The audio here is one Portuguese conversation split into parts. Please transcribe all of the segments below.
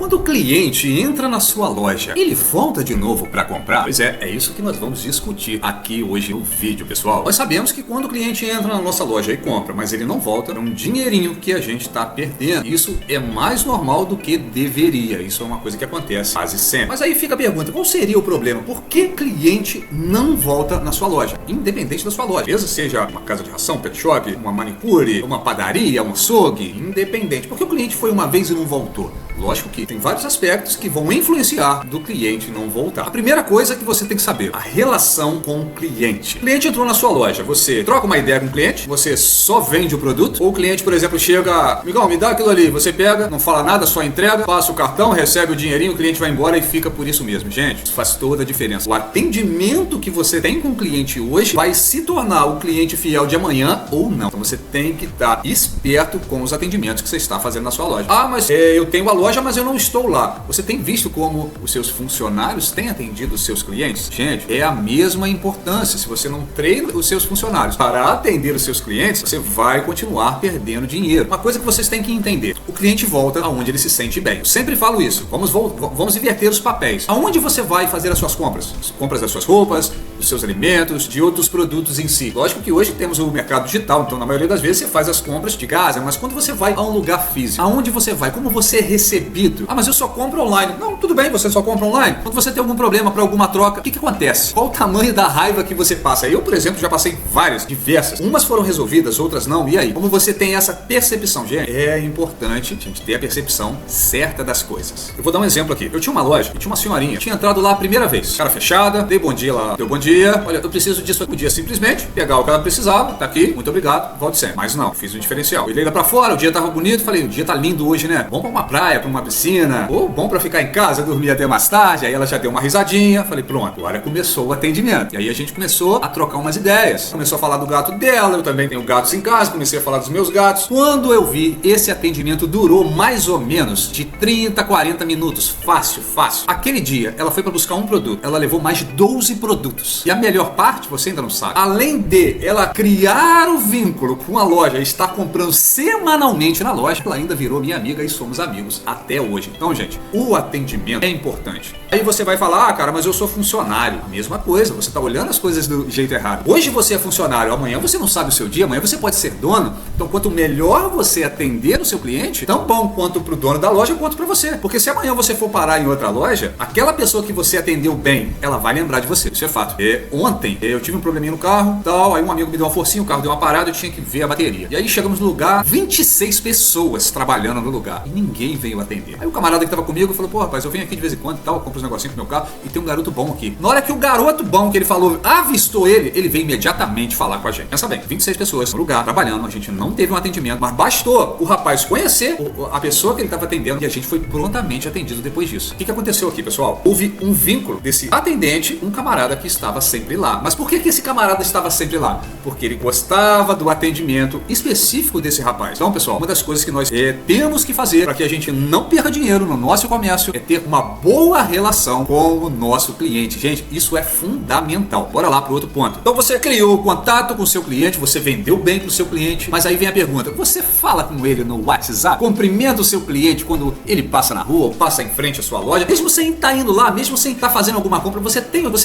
Quando o cliente entra na sua loja, ele volta de novo para comprar? Pois é isso que nós vamos discutir aqui hoje no vídeo, pessoal. Nós sabemos que quando o cliente entra na nossa loja e compra, mas ele não volta, é um dinheirinho que a gente está perdendo. Isso é mais normal do que deveria. Isso é uma coisa que acontece quase sempre. Mas aí fica a pergunta, qual seria o problema? Por que cliente não volta na sua loja? Independente da sua loja. Mesmo seja uma casa de ração, pet shop, uma manicure, uma padaria, um açougue, independente. Porque o cliente foi uma vez e não voltou. Lógico que tem vários aspectos que vão influenciar do cliente não voltar. A primeira coisa que você tem que saber, a relação com o cliente. O cliente entrou na sua loja, você troca uma ideia com o cliente, você só vende o produto, ou o cliente, por exemplo, chega, amigão, me dá aquilo ali, você pega, não fala nada, só entrega, passa o cartão, recebe o dinheirinho, o cliente vai embora e fica por isso mesmo. Gente, isso faz toda a diferença. O atendimento que você tem com o cliente hoje vai se tornar o cliente fiel de amanhã ou não. Então você tem que estar esperto com os atendimentos que você está fazendo na sua loja. Ah, mas eu tenho a loja, mas eu não estou lá. Você tem visto como os seus funcionários têm atendido os seus clientes? Gente, é a mesma importância. Se você não treina os seus funcionários para atender os seus clientes, você vai continuar perdendo dinheiro. Uma coisa que vocês têm que entender, o cliente volta aonde ele se sente bem. Eu sempre falo isso. Vamos inverter os papéis. Aonde você vai fazer as suas compras? As compras das suas roupas, dos seus alimentos, de outros produtos em si. Lógico que hoje temos o mercado digital, então na maioria das vezes você faz as compras de casa, mas quando você vai a um lugar físico, aonde você vai? Como você é recebido? Ah, mas eu só compro online. Não, tudo bem, você só compra online. Quando você tem algum problema para alguma troca, o que acontece? Qual o tamanho da raiva que você passa? Eu, por exemplo, já passei várias, diversas. Umas foram resolvidas, outras não. E aí? Como você tem essa percepção, gente? É importante a gente ter a percepção certa das coisas. Eu vou dar um exemplo aqui. Eu tinha uma loja, tinha uma senhorinha, tinha entrado lá a primeira vez. Cara fechada, dei bom dia lá, deu bom dia. Olha, eu preciso disso. Eu podia simplesmente pegar o que ela precisava, tá aqui, muito obrigado, volte sempre. Mas não, fiz um diferencial. Eu olhei lá pra fora, o dia tava bonito, falei, o dia tá lindo hoje, né? Vamos pra uma praia, pra uma piscina, ou bom pra ficar em casa, dormir até mais tarde. Aí ela já deu uma risadinha, falei, pronto, agora começou o atendimento. E aí a gente começou a trocar umas ideias. Começou a falar do gato dela, eu também tenho gatos em casa, comecei a falar dos meus gatos. Quando eu vi, esse atendimento durou mais ou menos de 30 a 40 minutos, fácil. Aquele dia, ela foi pra buscar um produto, ela levou mais de 12 produtos. E a melhor parte, você ainda não sabe, além de ela criar o vínculo com a loja e estar comprando semanalmente na loja, ela ainda virou minha amiga e somos amigos até hoje. Então, gente, o atendimento é importante. Aí você vai falar, ah, cara, mas eu sou funcionário. A mesma coisa, você está olhando as coisas do jeito errado. Hoje você é funcionário, amanhã você não sabe o seu dia, amanhã você pode ser dono. Então, quanto melhor você atender o seu cliente, tão bom quanto para o dono da loja, quanto para você. Porque se amanhã você for parar em outra loja, aquela pessoa que você atendeu bem, ela vai lembrar de você. Isso é fato. Ontem, eu tive um probleminha no carro, tal, aí um amigo me deu uma forcinha, o carro deu uma parada, eu tinha que ver a bateria. E aí chegamos no lugar, 26 pessoas trabalhando no lugar e ninguém veio atender. Aí o camarada que tava comigo falou, pô, rapaz, eu venho aqui de vez em quando e tal, eu compro uns negocinhos pro meu carro e tem um garoto bom aqui. Na hora que o garoto bom que ele falou, avistou ele veio imediatamente falar com a gente. Pensa bem, 26 pessoas no lugar, trabalhando, a gente não teve um atendimento, mas bastou o rapaz conhecer a pessoa que ele tava atendendo e a gente foi prontamente atendido depois disso. O que aconteceu aqui, pessoal? Houve um vínculo desse atendente, um camarada que estava sempre lá. Mas por que esse camarada estava sempre lá? Porque ele gostava do atendimento específico desse rapaz. Então, pessoal, uma das coisas que nós temos que fazer para que a gente não perca dinheiro no nosso comércio é ter uma boa relação com o nosso cliente. Gente, isso é fundamental. Bora lá para outro ponto. Então você criou contato com o seu cliente, você vendeu bem para o seu cliente, mas aí vem a pergunta, você fala com ele no WhatsApp? Cumprimenta o seu cliente quando ele passa na rua ou passa em frente à sua loja? Mesmo sem estar indo lá, mesmo sem estar fazendo alguma compra, você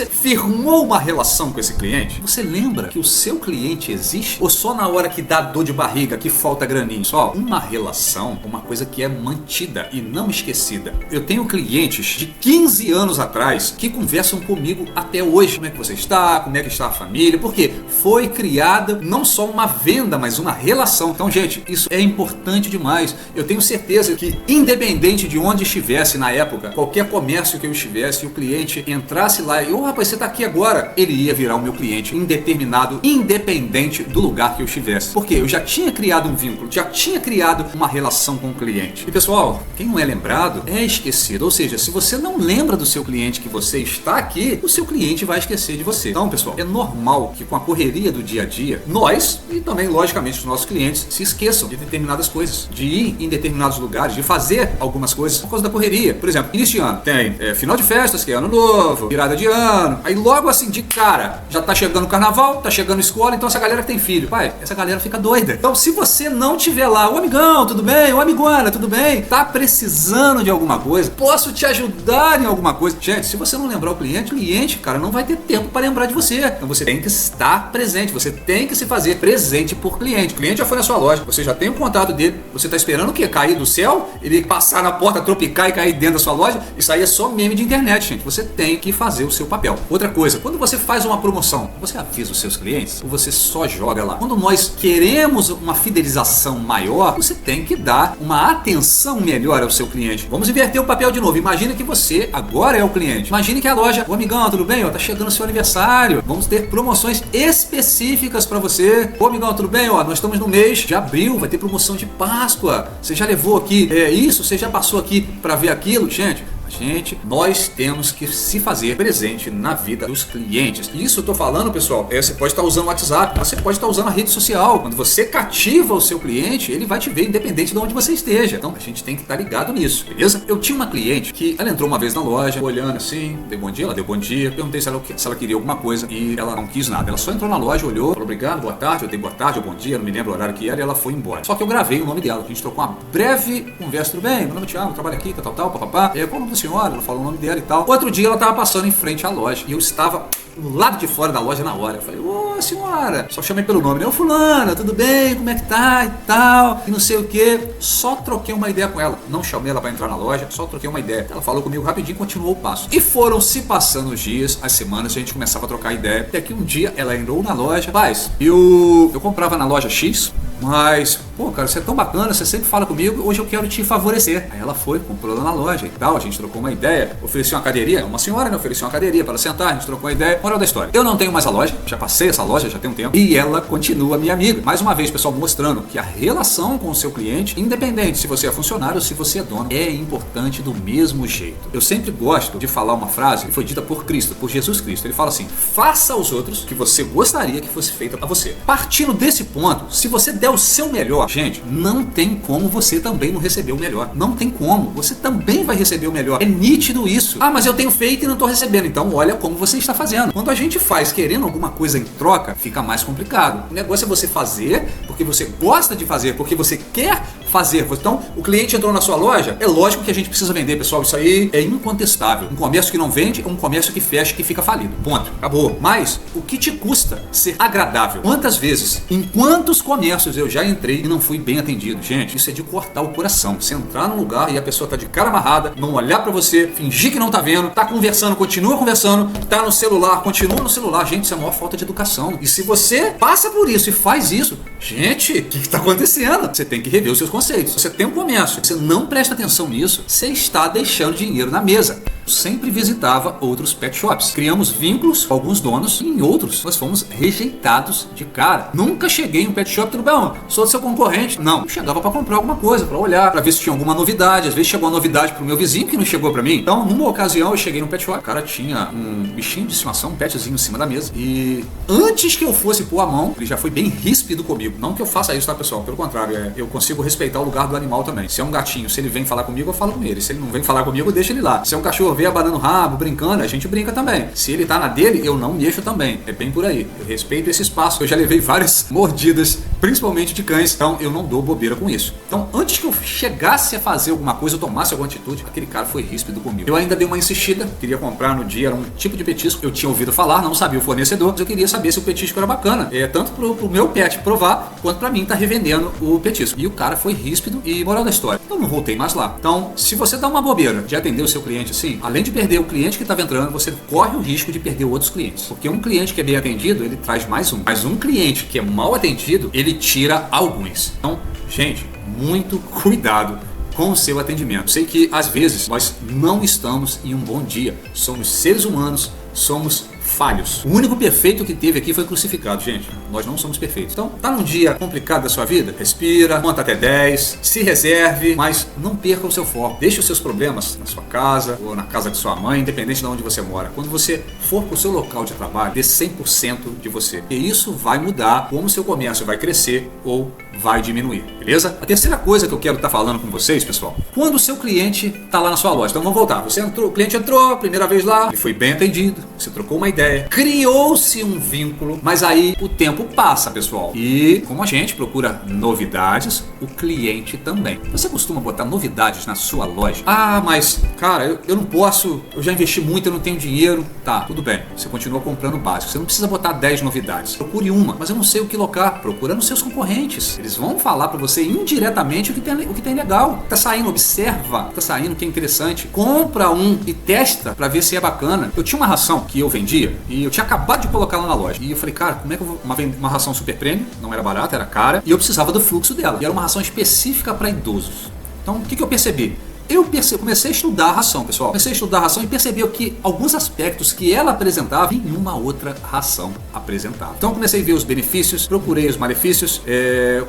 firmou uma relação com esse cliente? Você lembra que o seu cliente existe? Ou só na hora que dá dor de barriga, que falta graninho? Só uma relação, uma coisa que é mantida e não esquecida. Eu tenho clientes de 15 anos atrás que conversam comigo até hoje. Como é que você está? Como é que está a família? Porque foi criada não só uma venda, mas uma relação. Então, gente, isso é importante demais. Eu tenho certeza que, independente de onde estivesse na época, qualquer comércio que eu estivesse, o cliente entrasse lá e, rapaz, você está aqui agora, ele ia virar o meu cliente independente do lugar que eu estivesse. Porque eu já tinha criado um vínculo, já tinha criado uma relação com o cliente. E, pessoal, quem não é lembrado é esquecido. Ou seja, se você não lembra do seu cliente que você está aqui, o seu cliente vai esquecer de você. Então, pessoal, é normal que com a correria do dia a dia, nós e também, logicamente, os nossos clientes se esqueçam de determinadas coisas, de ir em determinados lugares, de fazer algumas coisas por causa da correria. Por exemplo, início de ano, tem final de festas, que é ano novo, virada de ano. Aí logo assim assim, de cara, já tá chegando o carnaval, tá chegando a escola, então essa galera que tem filho, pai, essa galera fica doida. Então se você não tiver lá, ô amigão, tudo bem? Ô amiguana, tudo bem? Tá precisando de alguma coisa? Posso te ajudar em alguma coisa? Gente, se você não lembrar o cliente, cara, não vai ter tempo para lembrar de você. Então você tem que estar presente, você tem que se fazer presente por cliente. O cliente já foi na sua loja, você já tem o contato dele, você tá esperando o quê? Cair do céu? Ele passar na porta, tropicar e cair dentro da sua loja? Isso aí é só meme de internet, gente. Você tem que fazer o seu papel. Outra coisa, quando você faz uma promoção, você avisa os seus clientes ou você só joga lá? Quando nós queremos uma fidelização maior, você tem que dar uma atenção melhor ao seu cliente. Vamos inverter o papel de novo. Imagina que você agora é o cliente. Imagine que a loja, ô amigão, tudo bem? Ó, tá chegando o seu aniversário. Vamos ter promoções específicas para você. Ô amigão, tudo bem? Ó, nós estamos no mês de abril, vai ter promoção de Páscoa. Você já levou aqui isso? Você já passou aqui para ver aquilo? Gente, nós temos que se fazer presente na vida dos clientes. Isso eu tô falando, pessoal, você pode estar usando o WhatsApp, você pode estar usando a rede social. Quando você cativa o seu cliente, ele vai te ver independente de onde você esteja. Então a gente tem que estar ligado nisso, beleza? Eu tinha uma cliente que ela entrou uma vez na loja, olhando assim, deu bom dia, ela deu bom dia, perguntei se ela queria alguma coisa e ela não quis nada. Ela só entrou na loja, olhou, falou obrigado, boa tarde, eu dei boa tarde, ou bom dia, não me lembro o horário que era, e ela foi embora. Só que eu gravei o nome dela, a gente trocou uma breve conversa, tudo bem? Meu nome é Thiago, eu trabalho aqui, tal, papapá. Qual o nome da senhora? Ela falou o nome dela e tal. Outro dia ela tava passando em frente à loja e eu estava do lado de fora da loja na hora. Eu falei, ô senhora, só chamei pelo nome, né? Ô fulana, tudo bem? Como é que tá e tal? E não sei o que. Só troquei uma ideia com ela. Não chamei ela pra entrar na loja, só troquei uma ideia. Ela falou comigo rapidinho e continuou o passo. E foram se passando os dias, as semanas, a gente começava a trocar ideia. Até que um dia ela entrou na loja. Rapaz, eu comprava na loja X, mas, pô, cara, você é tão bacana, você sempre fala comigo, hoje eu quero te favorecer. Aí ela foi, comprou lá na loja e tal, a gente trocou uma ideia, ofereci uma cadeirinha, uma senhora me ofereceu uma cadeirinha para ela sentar, a gente trocou uma ideia. Moral da história, eu não tenho mais a loja, já passei essa loja, já tem um tempo, e ela continua minha amiga. Mais uma vez, pessoal, mostrando que a relação com o seu cliente, independente se você é funcionário ou se você é dono, é importante do mesmo jeito. Eu sempre gosto de falar uma frase que foi dita por Cristo, por Jesus Cristo. Ele fala assim, faça aos outros o que você gostaria que fosse feito a você. Partindo desse ponto, se você der o seu melhor, gente, não tem como você também não receber o melhor. Não tem como. Você também vai receber o melhor. É nítido isso. Ah, mas eu tenho feito e não estou recebendo. Então, olha como você está fazendo. Quando a gente faz querendo alguma coisa em troca, fica mais complicado. O negócio é você fazer porque você gosta de fazer, porque você quer fazer. Então, o cliente entrou na sua loja, é lógico que a gente precisa vender, pessoal. Isso aí é incontestável. Um comércio que não vende é um comércio que fecha, que fica falido. Ponto. Acabou. Mas, o que te custa ser agradável? Quantas vezes, em quantos comércios eu já entrei e não fui bem atendido? Gente, isso é de cortar o coração. Você entrar num lugar e a pessoa tá de cara amarrada, não olhar pra você, fingir que não tá vendo, tá conversando, continua conversando, tá no celular, continua no celular. Gente, isso é a maior falta de educação. E se você passa por isso e faz isso, gente, o que tá acontecendo? Você tem que rever os seus conceitos. Você tem um comércio, você não presta atenção nisso, você está deixando dinheiro na mesa. Eu sempre visitava outros pet shops. Criamos vínculos com alguns donos e em outros nós fomos rejeitados de cara. Nunca cheguei em um pet shop, tudo bem, sou seu concorrente. Não, eu chegava para comprar alguma coisa, para olhar, para ver se tinha alguma novidade. Às vezes chegou uma novidade pro meu vizinho que não chegou para mim. Então, numa ocasião eu cheguei no pet shop, o cara tinha um bichinho de estimação, um petzinho em cima da mesa. E antes que eu fosse pôr a mão, ele já foi bem ríspido comigo. Não que eu faça isso, tá, pessoal? Pelo contrário, eu consigo respeitar o lugar do animal também. Se é um gatinho, se ele vem falar comigo, eu falo com ele. Se ele não vem falar comigo, eu deixo ele lá. Se é um cachorro, vem abanando o rabo, brincando, a gente brinca também. Se ele tá na dele, eu não mexo também. É bem por aí. Eu respeito esse espaço. Eu já levei várias mordidas, principalmente de cães, então eu não dou bobeira com isso. Então, antes que eu chegasse a fazer alguma coisa, eu tomasse alguma atitude, aquele cara foi ríspido comigo. Eu ainda dei uma insistida, queria comprar no dia, era um tipo de petisco. Eu tinha ouvido falar, não sabia o fornecedor, mas eu queria saber se o petisco era bacana. Tanto pro meu pet provar, quanto pra mim tá revendendo o petisco. E o cara foi ríspido e moral da história, eu não voltei mais lá. Então, se você dá uma bobeira de atender o seu cliente assim, além de perder o cliente que estava entrando, você corre o risco de perder outros clientes. Porque um cliente que é bem atendido, ele traz mais um. Mas um cliente que é mal atendido, ele tira alguns. Então, gente, muito cuidado com o seu atendimento. Sei que às vezes nós não estamos em um bom dia. Somos seres humanos, somos falhos. O único perfeito que teve aqui foi crucificado, gente. Nós não somos perfeitos. Então, tá num dia complicado da sua vida? Respira, conta até 10, se reserve, mas não perca o seu foco. Deixe os seus problemas na sua casa ou na casa de sua mãe, independente de onde você mora. Quando você for pro seu local de trabalho, dê 100% de você. E isso vai mudar como o seu comércio vai crescer ou vai diminuir, beleza? A terceira coisa que eu quero estar falando com vocês, pessoal, quando o seu cliente tá lá na sua loja. Então vamos voltar. Você entrou, o cliente entrou, primeira vez lá, ele foi bem atendido, você trocou uma ideia, ideia, criou-se um vínculo, mas aí o tempo passa, pessoal. E como a gente procura novidades, o cliente também. Você costuma botar novidades na sua loja? Ah, mas, cara, eu não posso, eu já investi muito, eu não tenho dinheiro. Tá, tudo bem, você continua comprando o básico. Você não precisa botar 10 novidades. Procure uma, mas eu não sei o que locar. Procura nos seus concorrentes. Eles vão falar para você indiretamente o que tem legal. Tá saindo, observa, tá saindo o que é interessante. Compra um e testa para ver se é bacana. Eu tinha uma ração que eu vendia e eu tinha acabado de colocar ela na loja. E eu falei, cara, como é que eu vou... Uma ração super premium, não era barata, era cara. E eu precisava do fluxo dela. E era uma ração específica para idosos. Então, o que eu percebi? Comecei a estudar a ração, pessoal. Comecei a estudar a ração e percebi que alguns aspectos que ela apresentava, nenhuma outra ração apresentava. Então comecei a ver os benefícios, procurei os malefícios.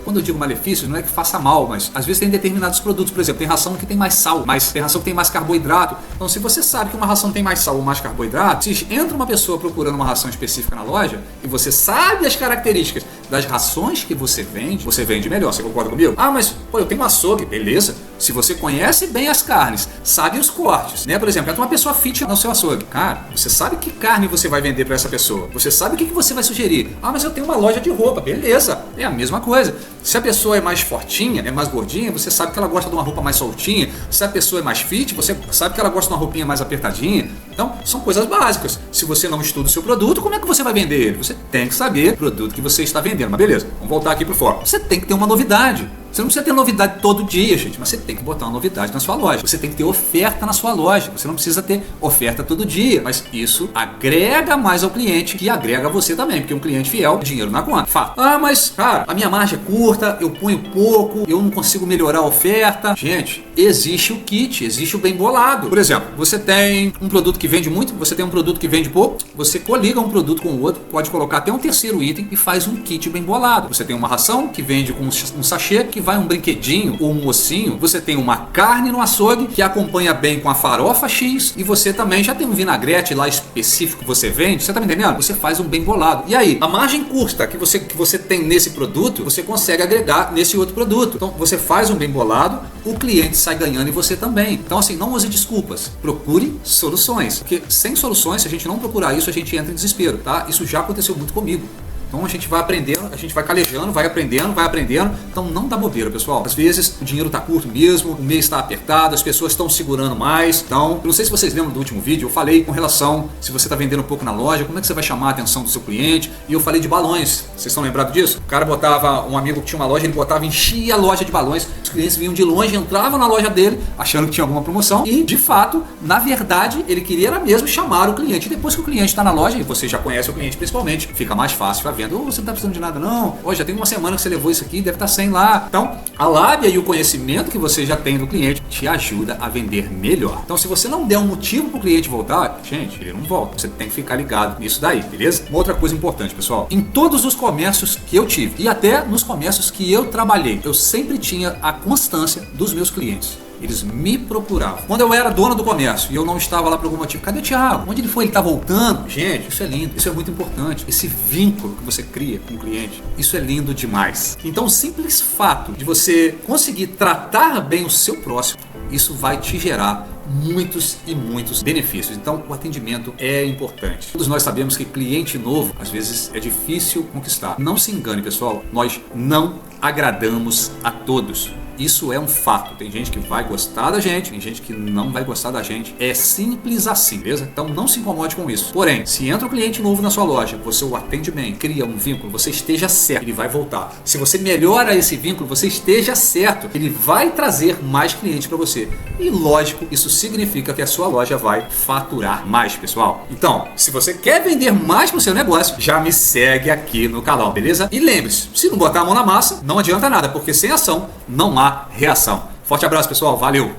Quando eu digo malefícios, não é que faça mal, mas às vezes tem determinados produtos. Por exemplo, tem ração que tem mais sal, mas tem ração que tem mais carboidrato. Então se você sabe que uma ração tem mais sal ou mais carboidrato, se entra uma pessoa procurando uma ração específica na loja e você sabe as características das rações que você vende melhor. Você concorda comigo? Ah, mas pô, eu tenho um açougue, beleza. Se você conhece bem as carnes, sabe os cortes, né? Por exemplo, entra uma pessoa fit no seu açougue. Cara, você sabe que carne você vai vender para essa pessoa. Você sabe o que você vai sugerir. Ah, mas eu tenho uma loja de roupa. Beleza, é a mesma coisa. Se a pessoa é mais fortinha, é mais gordinha, você sabe que ela gosta de uma roupa mais soltinha. Se a pessoa é mais fit, você sabe que ela gosta de uma roupinha mais apertadinha. Então, são coisas básicas. Se você não estuda o seu produto, como é que você vai vender ele? Você tem que saber o produto que você está vendendo. Mas beleza, vamos voltar aqui pro foco. Você tem que ter uma novidade. Você não precisa ter novidade todo dia, gente, mas você tem que botar uma novidade na sua loja. Você tem que ter oferta na sua loja. Você não precisa ter oferta todo dia, mas isso agrega mais ao cliente, que agrega a você também, porque um cliente fiel, dinheiro na conta. Fato. Ah, mas, cara, a minha margem é curta, eu ponho pouco, eu não consigo melhorar a oferta. Gente, existe o kit, existe o bem bolado. Por exemplo, você tem um produto que vende muito, você tem um produto que vende pouco, você coliga um produto com o outro, pode colocar até um terceiro item e faz um kit bem bolado. Você tem uma ração que vende com um sachê, que vai um brinquedinho ou um ossinho, você tem uma carne no açougue que acompanha bem com a farofa X e você também já tem um vinagrete lá específico que você vende, você tá me entendendo? Você faz um bem bolado. E aí, a margem curta que você tem nesse produto, você consegue agregar nesse outro produto. Então, você faz um bem bolado, o cliente sai ganhando e você também. Então, assim, não use desculpas. Procure soluções. Porque sem soluções, se a gente não procurar isso, a gente entra em desespero, tá? Isso já aconteceu muito comigo. Então a gente vai aprendendo, a gente vai calejando, vai aprendendo. Então não dá bobeira, pessoal. Às vezes o dinheiro está curto mesmo, o mês está apertado, as pessoas estão segurando mais. Então, eu não sei se vocês lembram do último vídeo, eu falei com relação, se você está vendendo um pouco na loja, como é que você vai chamar a atenção do seu cliente? E eu falei de balões. Vocês estão lembrados disso? O cara botava, um amigo que tinha uma loja, ele botava, enchia a loja de balões. Os clientes vinham de longe, entravam na loja dele, achando que tinha alguma promoção. E, de fato, na verdade, ele queria era mesmo chamar o cliente. E depois que o cliente está na loja, e você já conhece o cliente principalmente, fica mais fácil a venda. Você não está precisando de nada não, já tem uma semana que você levou isso aqui, deve estar sem lá. Então, a lábia e o conhecimento que você já tem do cliente te ajuda a vender melhor. Então, se você não der um motivo para o cliente voltar, gente, ele não volta. Você tem que ficar ligado nisso daí, beleza? Uma outra coisa importante, pessoal, em todos os comércios que eu tive e até nos comércios que eu trabalhei, eu sempre tinha a constância dos meus clientes. Eles me procuravam. Quando eu era dono do comércio e eu não estava lá por algum motivo, cadê o Thiago? Onde ele foi? Ele está voltando? Gente, isso é lindo, isso é muito importante. Esse vínculo que você cria com o cliente, isso é lindo demais. Então, o simples fato de você conseguir tratar bem o seu próximo, isso vai te gerar muitos e muitos benefícios. Então, o atendimento é importante. Todos nós sabemos que cliente novo, às vezes, é difícil conquistar. Não se engane, pessoal, nós não agradamos a todos. Isso é um fato. Tem gente que vai gostar da gente, tem gente que não vai gostar da gente. É simples assim, beleza? Então não se incomode com isso. Porém, se entra um cliente novo na sua loja, você o atende bem, cria um vínculo, você esteja certo, ele vai voltar. Se você melhora esse vínculo, você esteja certo, ele vai trazer mais clientes para você. E lógico, isso significa que a sua loja vai faturar mais, pessoal. Então, se você quer vender mais para o seu negócio, já me segue aqui no canal, beleza? E lembre-se, se não botar a mão na massa, não adianta nada, porque sem ação não há reação. Forte abraço, pessoal. Valeu!